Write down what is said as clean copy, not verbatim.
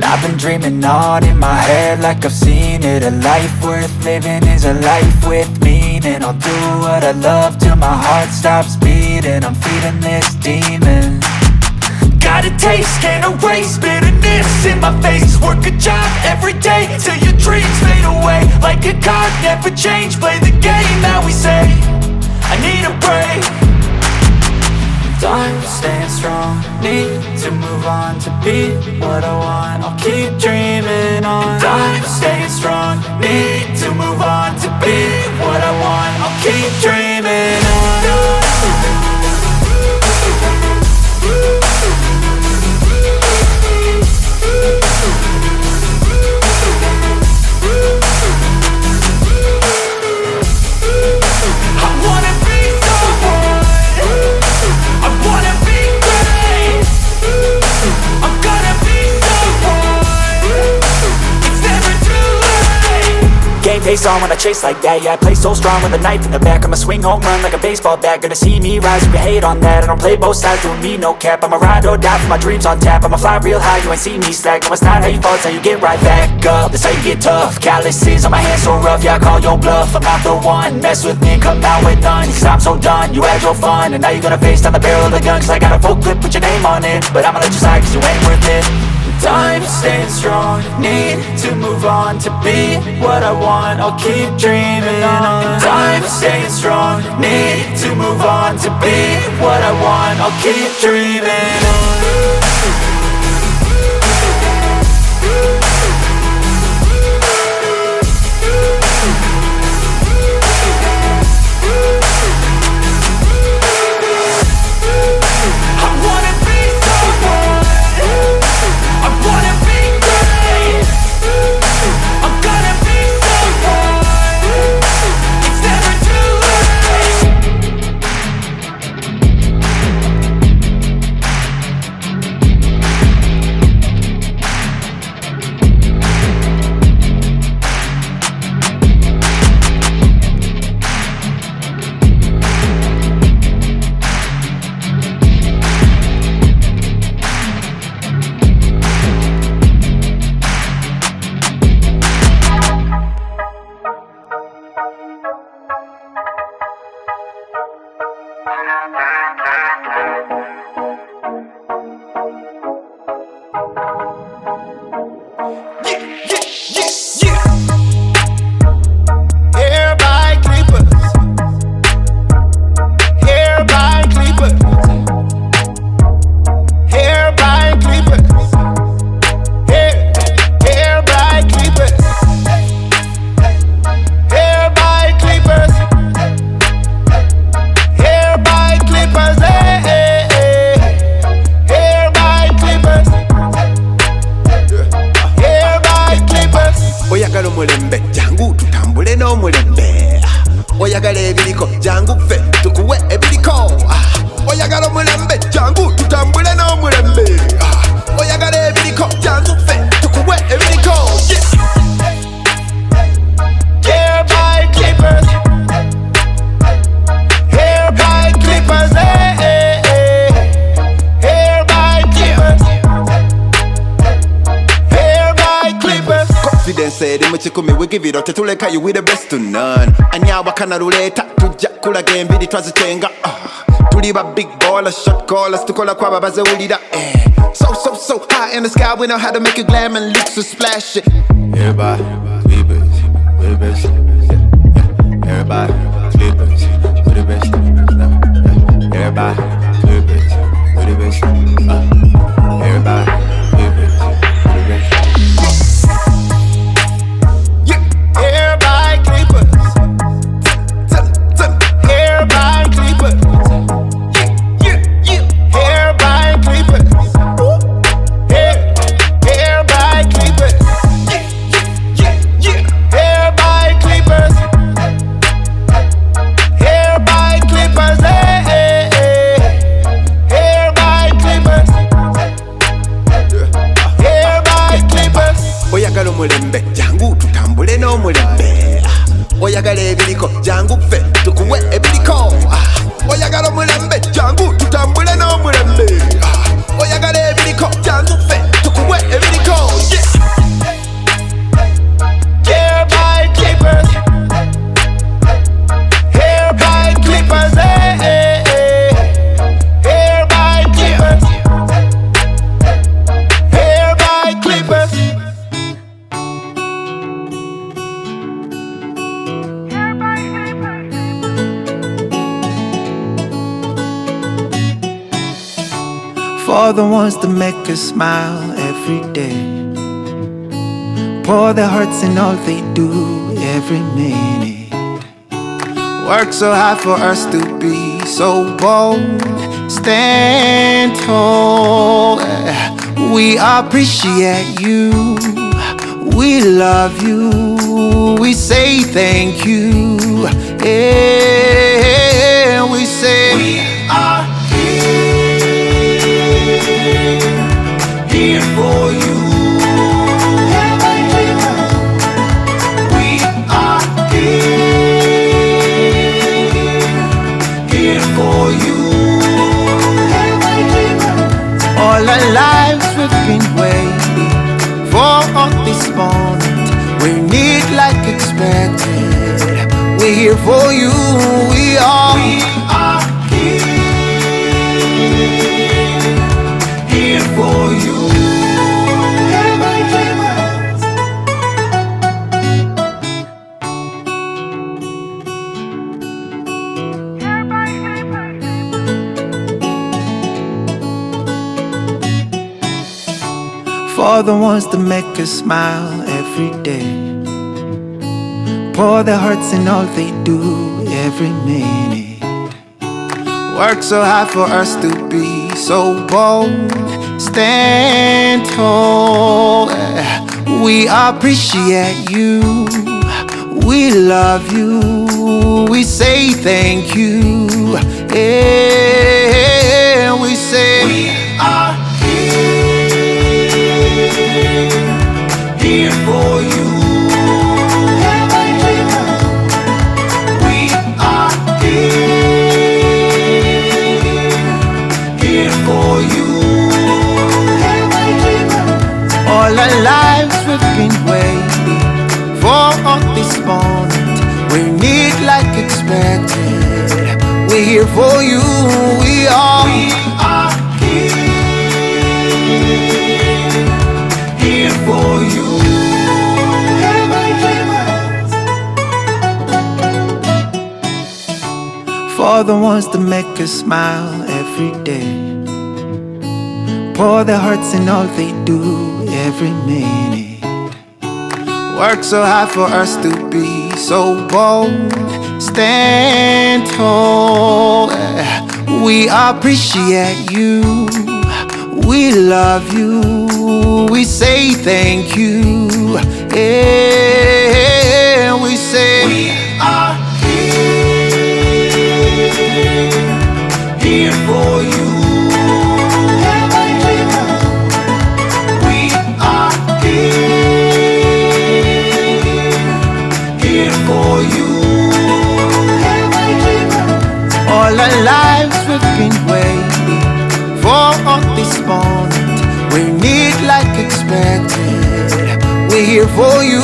I've been dreaming on in my head like I've seen it. A life worth living is a life with meaning. I'll do what I love till my heart stops beating. I'm feeding this demon. Got a taste, can't erase bitterness in my face. Work a job every day till your dreams fade away. Like a card, never change, play the game that we say. I need a break. I'm staying strong, need to move on to be what I want. I'll keep dreaming on. I'm staying strong, need to move on to be what I want. I'll keep dreaming on. Face on when I chase like that, yeah, I play so strong with a knife in the back. I'ma swing home run like a baseball bat. Gonna see me rise if you hate on that. I don't play both sides, doing me no cap. I'ma ride or die for my dreams on tap. I'ma fly real high, you ain't see me slack. No, it's not how you fall, it's how you get right back up. That's how you get tough. Calluses on my hands so rough, yeah, I call your bluff. I'm not the one, mess with me and come out with none. Cause I'm so done, you had your fun. And now you're gonna face down the barrel of the gun. Cause I got a full clip, put your name on it. But I'ma let you slide cause you ain't worth it. I'm staying strong, need to move on to be what I want. I'll keep dreaming on. I'm staying strong, need to move on to be what I want. I'll keep dreaming on. oyagala ebiriko jangu ffe tukuwe ebiriko oyagala omulembe jangu tutambule n'omulembe oyagala ebiriko jangu ffe tukuwe ebiriko Hair by clippers Hair by clippers Hair by clippers Hair by clippers Confidence eri mu kikumi we give it out tetuleka you with the best to none anyawa kana ruleta tujja kulaga embiri twazitenga tuli ba big ballers shot callers tukola kwaba bazewulira so high in the sky we know how to make it glam and look so splashy everybody clippers we the best everybody clippers we the best everybody clippers we the best everybody clippers we the best hair by clippers hair by clippers hair by clippers hair by clippers hair by clippers hair by clippers hair by clippers hair by clippers oyagala omulembe jangu tutambule n'omulembe oyagala ebiriko jangu ffe tukuwe ebiriko oyagala omulembe jangu tutambule n'omulembe oyagala ebiriko jangu ffe tukuwe ebiriko For the ones that make us smile every day, pour their hearts in all they do every minute. Work so hard for us to be so bold. Stand tall. We appreciate you. We love you. We say thank you. Yeah, we say we are here for you. We are here for you. All our lives we've been waiting for this moment. We're neat like expected. We're here for you. We are here for you. For the ones that make us smile every day, pour their hearts in all they do every minute. Work so hard for us to be so bold. Stand tall. We appreciate you. We love you. We say thank you. Yeah, we say we are here for you. We are here for you. All our lives we've been waiting for this moment. We're neat like expected. We're here for you. We are here for you. For the ones that make us smile every day, pour their hearts in all they do every minute. Work so hard for us to be so bold. Stand tall. We appreciate you. We love you. We say thank you. Yeah, we say we are here for you. We are here for you. All our lives we've been waiting for this moment. We're neat like expected. We're here for you.